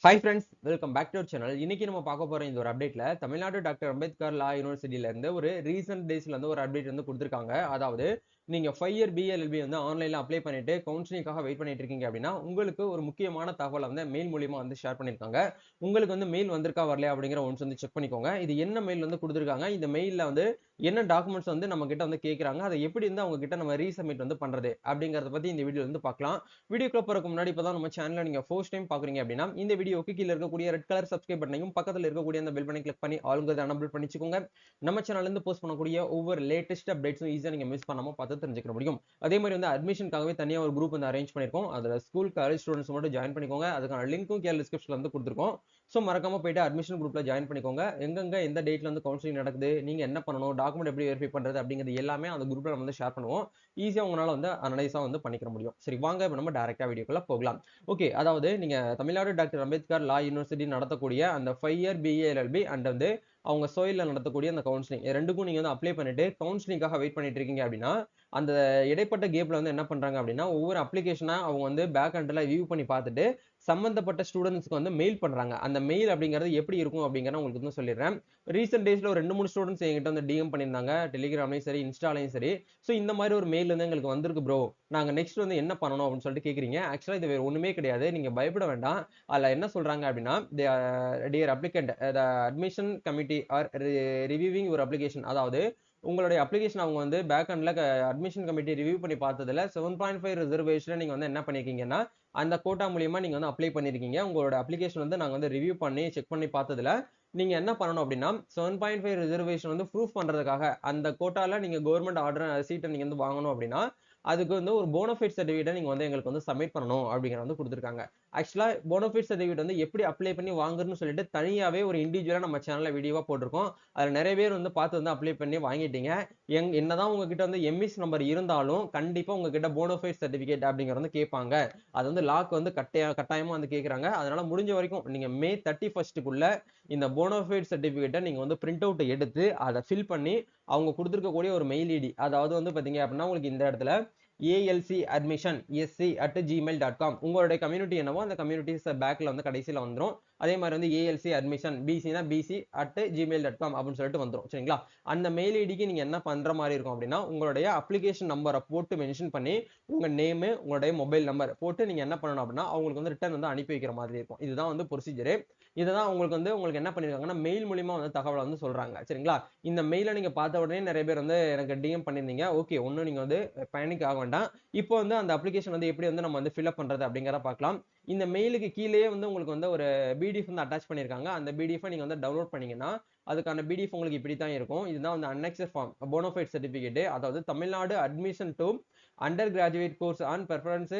Hi friends, welcome back to our channel. இன்னைக்கு நம்ம பார்க்க போற இந்த ஒரு அப்டேட்ல தமிழ்நாடு டாக்டர் அம்பேத்கர் லா யூனிவர்சிட்டியில இருந்து ஒரு ரீசன்ட் டேஸ்ல இருந்து ஒரு அப்டேட் வந்து கொடுத்திருக்காங்க. அதாவது நீங்க 5 இயர் பிஎல்எல்பி வந்து ஆன்லைன்ல அப்ளை பண்ணிட்டு கவுன்சிலிங்காக வெயிட் பண்ணிட்டு இருக்கீங்க அப்படின்னா உங்களுக்கு ஒரு முக்கியமான தகவலை வந்து மெயில் மூலியமா வந்து ஷேர் பண்ணிருக்காங்க. உங்களுக்கு வந்து மெயில் வந்திருக்கா வரலையா அப்படிங்கிற ஒன்ஸ் வந்து செக் பண்ணிக்கோங்க. இது என்ன மெயில் வந்து கொடுத்திருக்காங்க, இந்த மெயில்ல வந்து என்ன டாக்குமெண்ட்ஸ் வந்து நம்ம கிட்ட வந்து கேக்குறாங்க, அதை எப்படி வந்து அவங்க கிட்ட நம்ம ரீசப்மிட் வந்து பண்றது அப்படிங்கறத பத்தி இந்த வீடியோ வந்து பார்க்கலாம். வீடியோக்குள்ள போறதுக்கு முன்னாடி இப்பதான் நம்ம சேனலை நீங்க ஃபர்ஸ்ட் டைம் பாக்குறீங்க அப்படின்னா இந்த வீடியோக்கு கீழ இருக்கக்கூடிய ரெட் கலர் சப்ஸ்கிரைப் பட்டனையும் பக்கத்துல இருக்கக்கூடிய அந்த பெல் பட்டனை கிளிக் பண்ணி ஆளுங்கிறத எனபிள் பண்ணிச்சுக்கோங்க. நம்ம சேனல்ல இருந்து போஸ்ட் பண்ணக்கூடிய ஒவ்வொரு லேட்டஸ்ட் அப்டேட்ஸும் ஈஸியா நீங்க மிஸ் பண்ணாம பார்த்து தெரிஞ்சுக்க முடியும். அதே மாதிரி வந்து அட்மிஷனுக்காகவே தனியா ஒரு குரூப் வந்து அரேஞ்ச் பண்ணிருக்கோம். அதுல ஸ்கூல் காலேஜ் ஸ்டூடெண்ட்ஸ் மட்டும் ஜாயின் பண்ணிக்கோங்க. அதுக்கான லிங்க்கும் கீழ டிஸ்கிரிப்ஷன்ல வந்து கொடுத்துருக்கோம். சோ மறக்காம போயிட்டு அட்மிஷன் குரூப்ல ஜாயின் பண்ணிக்கோங்க. எங்கெங்க எந்த டேட்ல வந்து கவுன்சிலிங் நடக்குது, நீங்க என்ன பண்ணணும், டாக்குமெண்ட் எப்படி வெரிஃபை பண்றது அப்படிங்கிறது எல்லாமே அந்த குரூப்ல நம்ம வந்து ஷேர் பண்ணுவோம். ஈஸியா உங்களால வந்து அனலைஸா வந்து பண்ணிக்க முடியும். சரி, வாங்க இப்ப நம்ம டைரக்டா வீடியோக்குள்ள போகலாம். ஓகே, அதாவது நீங்க தமிழ்நாடு டாக்டர் அம்பேத்கர் லா யூனிவர்சிட்டி நடத்தக்கூடிய அந்த 5 இயர் பிஏஎல்எல்பி அண்ட் வந்து அவங்க சோயில்ல நடத்தக்கூடிய அந்த கவுன்சிலிங் ரெண்டுக்கும் நீங்க வந்து அப்ளை பண்ணிட்டு கவுன்சிலிங்காக வெயிட் பண்ணிட்டு இருக்கீங்க அப்படின்னா அந்த இடைப்பட்ட கேப்ல வந்து என்ன பண்றாங்க அப்படின்னா ஒவ்வொரு அப்ளிகேஷனா அவங்க வந்து பேக் அண்ட்ல வியூ பண்ணி பார்த்துட்டு சம்பந்தப்பட்ட ஸ்டூடெண்ட்ஸ்க்கு வந்து மெயில் பண்றாங்க. அந்த மெயில் அப்படிங்கிறது எப்படி இருக்கும் அப்படிங்கறத உங்களுக்கு வந்து சொல்லிடுறேன். ரீசெண்ட் டேஸ்ல ஒரு 2 3 ஸ்டூடெண்ட்ஸ் என்கிட்ட வந்து டிஎம் பண்ணியிருந்தாங்க, டெலிகிராம்லயும் சரி இன்ஸ்டாலையும் சரி. ஸோ இந்த மாதிரி ஒரு மெயில் வந்து எங்களுக்கு வந்திருக்கு ப்ரோ, நாங்க நெக்ஸ்ட் வந்து என்ன பண்ணணும் அப்படின்னு சொல்லிட்டு கேக்குறீங்க. ஆக்சுவலா இது வேற ஒண்ணுமே கிடையாது, நீங்க பயப்பட வேண்டாம். அதுல என்ன சொல்றாங்க அப்படின்னா dear applicant, the admission committee are reviewing ஒரு அப்ளிகேஷன். அதாவது உங்களுடைய அப்ளிகேஷன் அவங்க வந்து பேக் அண்ட்ல அட்மிஷன் கமிட்டி ரிவ்யூ பண்ணி பார்த்ததுல 7.5 ரிசர்வேஷன் நீங்க வந்து என்ன பண்ணிருக்கீங்கன்னா அந்த கோட்டா மூலியமா நீங்க வந்து அப்ளை பண்ணிருக்கீங்க. உங்களோட அப்ளிகேஷன் வந்து நாங்க வந்து ரிவ்யூ பண்ணி செக் பண்ணி பார்த்ததுல நீங்க என்ன பண்ணணும் அப்படின்னா 7.5 ரிசர்வேஷன் வந்து ப்ரூஃப் பண்றதுக்காக அந்த கோட்டால நீங்க கவர்மெண்ட் ஆர்டர் சீட்டை நீங்க வந்து வாங்கணும் அப்படின்னா அதுக்கு வந்து ஒரு போனஃபைட் சர்டிஃபிகேட்டை நீங்க வந்து எங்களுக்கு வந்து சப்மிட் பண்ணணும் அப்படிங்கிற வந்து கொடுத்துருக்காங்க. ஆக்சுவலா போனஃபைட் சர்டிஃபிகேட் வந்து எப்படி அப்ளை பண்ணி வாங்குறதுன்னு சொல்லிட்டு தனியாவே ஒரு இண்டிவிஜுவலா நம்ம சேனல்ல வீடியோவா போட்டிருக்கோம். அதுல நிறைய பேர் வந்து பார்த்து வந்து அப்ளை பண்ணி வாங்கிட்டீங்க. என்னதான் உங்ககிட்ட வந்து எம்இஸ் நம்பர் இருந்தாலும் கண்டிப்பா உங்ககிட்ட போனஃபைட் சர்டிஃபிகேட் அப்படிங்கறது வந்து கேட்பாங்க. அது வந்து லாக் வந்து கட்டாயமா வந்து கேக்குறாங்க. அதனால முடிஞ்ச வரைக்கும் நீங்க மே 31க்குள்ள இந்த போனஃபைட் சர்டிஃபிகேட்டை நீங்க வந்து பிரிண்ட் அவுட் எடுத்து அதை ஃபில் பண்ணி அவங்க கொடுத்துருக்கக்கூடிய ஒரு மெயில் ஐடி, அதாவது வந்து பாத்தீங்க அப்படின்னா உங்களுக்கு இந்த இடத்துல alcadmission@gmail.com உங்களுடைய கம்யூனிட்டி என்னவோ அந்த கம்யூனிட்டிஸ் பேக்ல வந்து கடைசியில வந்துரும். அதே மாதிரி வந்து alcadmission bcனா bc@gmail.com அப்படின்னு சொல்லிட்டு வந்துரும். சரிங்களா? அந்த மெயில் ஐடிக்கு நீங்க என்ன பண்ற மாதிரி இருக்கும் அப்படின்னா உங்களுடைய அப்ளிகேஷன் நம்பரை போட்டு மென்ஷன் பண்ணி உங்க நேம், உங்களுடைய மொபைல் நம்பர் போட்டு நீங்க என்ன பண்ணணும் அப்படின்னா அவங்களுக்கு வந்து ரிட்டர்ன் வந்து அனுப்பி வைக்கிற மாதிரி இருக்கும். இதுதான் வந்து ப்ரொசீஜர். இதுதான் உங்களுக்கு என்ன பண்ணிருக்காங்கன்னா மெயில் மூலியமா வந்து தகவலை வந்து சொல்றாங்க. சரிங்களா? இந்த மெயிலை நீங்க பார்த்த உடனே நிறைய பேர் வந்து எனக்கு டிஎம் பண்ணிருந்தீங்க. ஓகே, ஒன்னும் நீங்க வந்து பேனிக் ஆக வேண்டாம். இப்போ வந்து அந்த அப்ளிகேஷன் வந்து எப்படி வந்து நம்ம வந்து ஃபில்அப் பண்றது அப்படிங்கறத பார்க்கலாம். இந்த மெயிலுக்கு கீழேயே வந்து உங்களுக்கு வந்து ஒரு பிடிஎஃப் வந்து அட்டாச் பண்ணிருக்காங்க. அந்த பிடிஎஃப் நீங்க வந்து டவுன்லோட் பண்ணீங்கன்னா அதுக்கான பிடிஎஃப் உங்களுக்கு இப்படி தான் இருக்கும். இதுதான் வந்து அன்னெக்ஸ்ட் ஃபார்ம் போனஃபைட் சர்டிஃபிகேட். அதாவது Tamil Nadu admission to undergraduate course on performance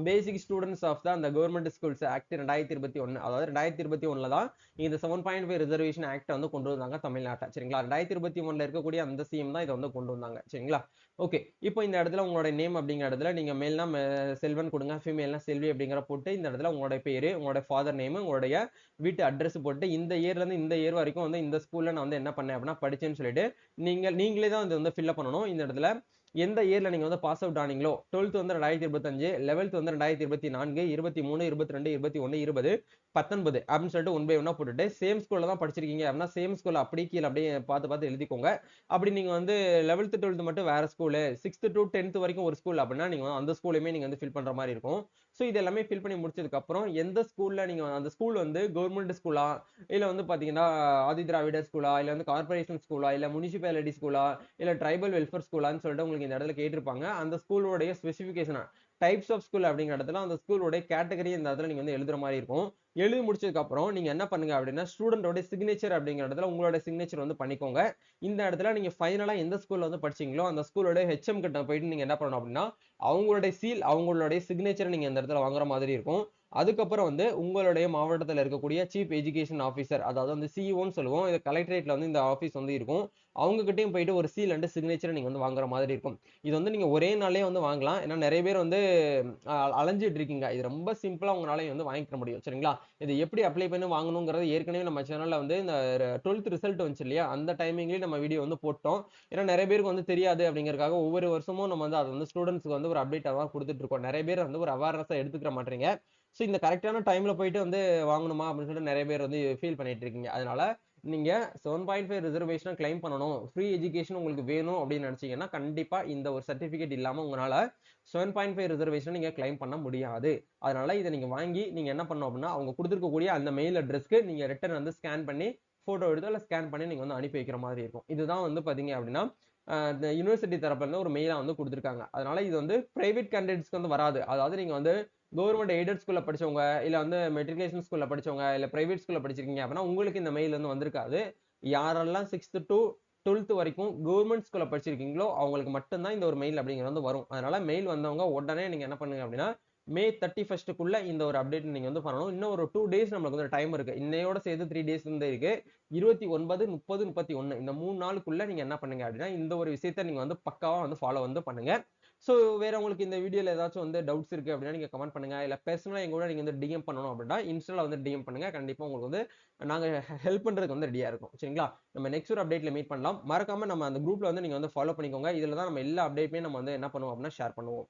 basic students of the அந்த கவர்மெண்ட் ஸ்கூல்ஸ் ஆக்ட் 2021. அதாவது 2021ல தான் இந்த 7.5 ரிசர்வேஷன் ஆக்ட் வந்து கொண்டு வந்தாங்க தமிழ்நாட்டை. சரிங்களா? 2021ல இருக்கக்கூடிய அந்த சிஎம் தான் இதை வந்து கொண்டு வந்தாங்க. சரிங்களா? ஓகே, இப்போ இந்த இடத்துல உங்களோட நேம் அப்படிங்கிற இடத்துல நீங்க மேல்னா செல்வன் கொடுங்க, ஃபீமேல்னா செல்வி அப்படிங்கிற போட்டு இந்த இடத்துல உங்களுடைய பேரு, உங்களுடைய ஃபாதர் நேம், உங்களுடைய வீட்டு அட்ரஸ் போட்டு இந்த இயர்ல இருந்து இந்த இயர் வரைக்கும் வந்து இந்த ஸ்கூல்ல நான் வந்து என்ன பண்ணேன் அப்படின்னா படிச்சேன்னு சொல்லிட்டு நீங்களே தான் வந்து ஃபில்அப் பண்ணணும். இந்த இடத்துல எந்த இயர்ல நீங்க வந்து பாஸ் அவுட் ஆனீங்களோ 12th வந்து 2025, 11th வந்து 2024, 23, 22, 21, 20, 19 அப்படின்னு சொல்லிட்டு ஒன் பை ஒன்னா போட்டுட்டு சேம் ஸ்கூல்ல தான் படிச்சிருக்கீங்க அப்படின்னா சேம் ஸ்கூல்ல அப்படியே கீழே அப்படியே பார்த்து எழுதிக்கோங்க. அப்படி நீங்க வந்து 11th 12th மட்டும் வேற ஸ்கூலு, 6th to 10th வரைக்கும் ஒரு ஸ்கூல் அப்படின்னா நீங்க அந்த ஸ்கூலையுமே நீங்க வந்து ஃபில் பண்ற மாதிரி இருக்கும். ஸோ இது எல்லாமே ஃபில் பண்ணி முடிச்சதுக்கு அப்புறம் எந்த ஸ்கூல்ல நீங்க அந்த ஸ்கூல் வந்து கவர்மெண்ட் ஸ்கூலா இல்ல வந்து பாத்தீங்கன்னா ஆதி திராவிடர் ஸ்கூலா இல்ல வந்து கார்பரேஷன் ஸ்கூலா இல்ல முனிசிபாலிட்டி ஸ்கூலா இல்ல ட்ரைபல் வெல்ஃபேர் ஸ்கூலான்னு சொல்லிட்டு உங்களுக்கு இந்த இடத்துல கேட்டிருப்பாங்க. அந்த ஸ்கூலோடைய ஸ்பெசிபிகேஷன் டைப்ஸ் ஆஃப் ஸ்கூல் அப்படிங்கிற இடத்துல அந்த ஸ்கூலோட கேட்டகரி இந்த இடத்துல நீங்க வந்து எழுதுற மாதிரி இருக்கும். எழுதி முடிச்சதுக்கு அப்புறம் நீங்க என்ன பண்ணுங்க அப்படின்னா ஸ்டூடெண்டோட சிக்னேச்சர் அப்படிங்கிற இடத்துல உங்களோட சிக்னேச்சர் வந்து பண்ணிக்கோங்க. இந்த இடத்துல நீங்க ஃபைனலா எந்த ஸ்கூல்ல வந்து படிச்சீங்களோ அந்த ஸ்கூலோட ஹெச்எம் கிட்ட போயிட்டு நீங்க என்ன பண்ணணும் அப்படின்னா அவங்களுடைய சீல், அவங்களுடைய சிக்னேச்சர் நீங்க இந்த இடத்துல வாங்குற மாதிரி இருக்கும். அதுக்கப்புறம் வந்து உங்களுடைய மாவட்டத்தில் இருக்கக்கூடிய சீஃப் எஜுகேஷன் ஆஃபீஸர், அதாவது வந்து சிஇஓன்னு சொல்லுவோம், இது கலெக்டரேட்ல வந்து இந்த ஆஃபீஸ் வந்து இருக்கும். அவங்க கிட்டயும் போயிட்டு ஒரு சீல் அண்ட் சிக்னேச்சர் நீங்க வந்து வாங்குற மாதிரி இருக்கும். இது வந்து நீங்க ஒரே நாளே வந்து வாங்கலாம். ஏன்னா நிறைய பேர் வந்து அலைஞ்சிட்டு இருக்கீங்க. இது ரொம்ப சிம்பிளா உங்களால வந்து வாங்கிக்க முடியும். சரிங்களா? இது எப்படி அப்ளை பண்ணி வாங்கணுங்கிறது ஏற்கனவே நம்ம சேனல்ல வந்து இந்த 12th ரிசல்ட் வந்துச்சு இல்லையா, அந்த டைமிங்லயே நம்ம வீடியோ வந்து போட்டோம். ஏன்னா நிறைய பேருக்கு வந்து தெரியாது அப்படிங்கறதுக்காக ஒவ்வொரு வருஷமும் நம்ம வந்து அதை வந்து ஸ்டூடெண்ட்ஸ்க்கு வந்து ஒரு அப்டேட் கொடுத்துட்டு இருக்கோம். நிறைய பேர் வந்து ஒரு அவேர்னஸா எடுத்துக்கிற மாட்டீங்க. ஸோ இந்த கரெக்டான டைம்ல போயிட்டு வந்து வாங்கணுமா அப்படின்னு சொல்லிட்டு நிறைய பேர் வந்து ஃபீல் பண்ணிட்டு இருக்கீங்க. அதனால நீங்க 7.5 ரிசர்வேஷன் கிளைம் பண்ணணும், ஃப்ரீ எஜுகேஷன் உங்களுக்கு வேணும் அப்படின்னு நினைச்சீங்கன்னா கண்டிப்பா இந்த ஒரு சர்டிபிகேட் இல்லாம உங்களால 7.5 ரிசர்வேஷன் நீங்க கிளைம் பண்ண முடியாது. அதனால இதை நீங்க வாங்கி நீங்க என்ன பண்ணணும் அப்படின்னா அவங்க கொடுத்துருக்கக்கூடிய அந்த மெயில் அட்ரஸ்க்கு நீங்க ரிட்டர்ன் வந்து ஸ்கேன் பண்ணி போட்டோ எடுத்து இல்ல ஸ்கேன் பண்ணி நீங்க வந்து அனுப்பி வைக்கிற மாதிரி இருக்கும். இதுதான் வந்து பாத்தீங்க அப்படின்னா இந்த யூனிவர்சிட்டி தரப்புல இருந்து ஒரு மெயிலா வந்து கொடுத்துருக்காங்க. அதனால இது வந்து பிரைவேட் கேண்டிடேட்ஸ்க்கு வந்து வராது. அதாவது நீங்க வந்து கவர்மெண்ட் எய்டட் ஸ்கூல்ல படிச்சவங்க, இல்ல வந்து மெட்ரிகுலேஷன் ஸ்கூல்ல படிச்சவங்க, இல்ல பிரைவேட் ஸ்கூல்ல படிச்சிருக்கீங்க அப்படின்னா உங்களுக்கு இந்த மெயில் வந்து வந்திருக்காது. யாரெல்லாம் 6th to 12th வரைக்கும் கவர்மெண்ட் ஸ்கூல்ல படிச்சிருக்கீங்களோ அவங்களுக்கு மட்டும்தான் இந்த ஒரு மெயில் அப்படிங்கிறது வந்து வரும். அதனால மெயில் வந்தவங்க உடனே நீங்க என்ன பண்ணுங்க அப்படின்னா மே 31க்குள்ள இந்த ஒரு அப்டேட் நீங்க வந்து பண்ணணும். இன்னும் ஒரு 2 டேஸ் நம்மளுக்கு வந்து டைம் இருக்கு. இன்னையோட சேர்த்து 3 டேஸ் வந்து இருக்கு. 29, 30, 31 இந்த 3 நாளுக்குள்ள நீங்க என்ன பண்ணுங்க அப்படின்னா இந்த ஒரு விஷயத்த நீங்க வந்து பக்காவா வந்து ஃபாலோ வந்து பண்ணுங்க. சோ வேற உங்களுக்கு இந்த வீடியோல ஏதாச்சும் வந்து டவுட்ஸ் இருக்கு அப்படின்னா நீங்க கமெண்ட் பண்ணுங்க. இல்ல பர்சனலா எங்க கூட நீங்க வந்து டிஎம் பண்ணணும் அப்படின்னா இன்ஸ்டால வந்து டிஎம் பண்ணுங்க. கண்டிப்பா உங்களுக்கு வந்து நாங்க ஹெல்ப் பண்றதுக்கு வந்து ரெடியா இருக்கும். சரிங்களா? நம்ம நெக்ஸ்ட் ஒரு அப்டேட்ல மீட் பண்ணலாம். மறக்காம நம்ம அந்த குரூப்ல வந்து நீங்க வந்து ஃபாலோ பண்ணிக்கோங்க. இதுல தான் நம்ம எல்லா அப்டேட்டுமே நம்ம வந்து என்ன பண்ணுவோம் அப்படின்னா ஷேர் பண்ணுவோம்.